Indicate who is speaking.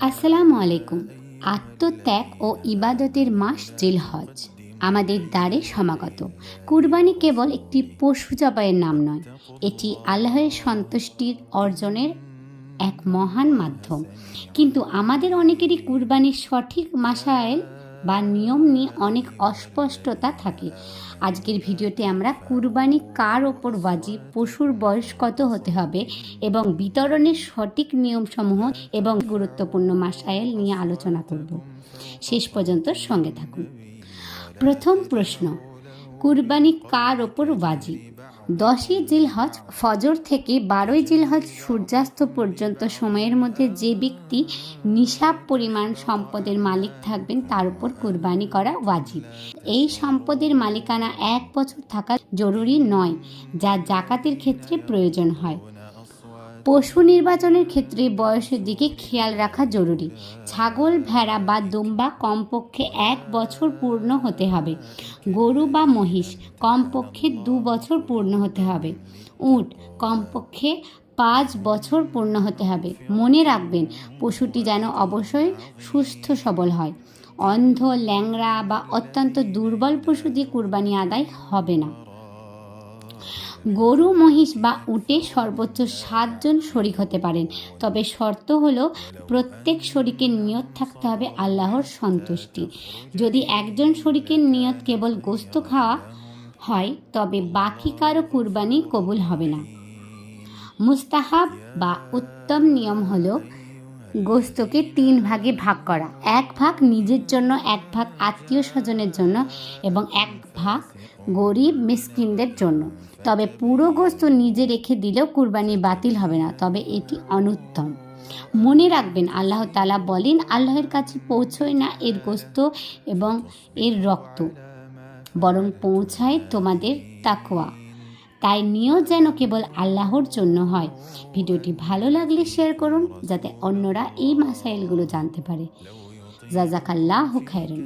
Speaker 1: আসসালামু আলাইকুম। আত্মত্যাগ ও ইবাদতের মাস জিলহজ আমাদের দ্বারে সমাগত। কুরবানি কেবল একটি পশু জবাইয়ের নাম নয়, এটি আল্লাহর সন্তুষ্টির অর্জনের এক মহান মাধ্যম। কিন্তু আমাদের অনেকেরই কুরবানির সঠিক মাসায়েল বা নিয়ম নিয়ে অনেক অস্পষ্টতা থাকে। আজকের ভিডিওতে আমরা কুরবানি কার ওপর ওয়াজিব, পশুর বয়স কত হতে হবে এবং বিতরণের সঠিক নিয়মসমূহ এবং গুরুত্বপূর্ণ মাসায়েল নিয়ে আলোচনা করব। শেষ পর্যন্ত সঙ্গে থাকুন। প্রথম প্রশ্ন, কুরবানি কার ওপর ওয়াজিব? 10ই জিলহজ ফজর থেকে 12ই জিলহজ সূর্যাস্ত পর্যন্ত সময়ের মধ্যে যে ব্যক্তি নিসাব পরিমাণ সম্পদের মালিক থাকবেন তার উপর কুরবানি করা ওয়াজিব। এই সম্পদের মালিকানা 1 বছর থাকা জরুরি নয়, যা জাকাতের ক্ষেত্রে প্রয়োজন হয়। পশু নির্বাচনের ক্ষেত্রে বয়সের দিকে খেয়াল রাখা জরুরি। ছাগল, ভেড়া বা দুম্বা কমপক্ষে 1 বছর পূর্ণ হতে হবে। গরু বা মহিষ কমপক্ষে 2 বছর পূর্ণ হতে হবে। উট কমপক্ষে 5 বছর পূর্ণ হতে হবে। মনে রাখবেন, পশুটি যেন অবশ্যই সুস্থ সবল হয়। অন্ধ, ল্যাংড়া বা অত্যন্ত দুর্বল পশু দিয়ে কুরবানি আদায় হবে না। গরু, মহিষ বা উটে সর্বোচ্চ 7 জন শরিক হতে পারেন, তবে শর্ত হলো প্রত্যেক শরিকের নিয়ত থাকতে হবে আল্লাহর সন্তুষ্টি। যদি একজন শরিকের নিয়ত কেবল গোশত খাওয়া হয়, তবে বাকি কারো কুরবানি কবুল হবে না। মুস্তাহাব বা উত্তম নিয়ম হলো গোশতকে 3 ভাগে ভাগ করা। 1 ভাগ নিজের জন্য, 1 ভাগ আত্মীয় স্বজনের জন্য এবং 1 ভাগ গরিব মিসকিনদের জন্য। তবে পুরো গোশত নিজে রেখে দিলেও কুরবানি বাতিল হবে না, তবে এটি অনুত্তম। মনে রাখবেন, আল্লাহ তাআলা বলেন, আল্লাহর কাছে পৌঁছয় না এর গোশত এবং এর রক্ত, বরং পৌঁছায় তোমাদের তাকওয়া। তাই নিয়ত যেন কেবল আল্লাহর জন্য হয়। ভিডিওটি ভালো লাগলে শেয়ার করুন, যাতে অন্যরা এই মাসাইলগুলো জানতে পারে। জাযাকাল্লাহু খায়রান।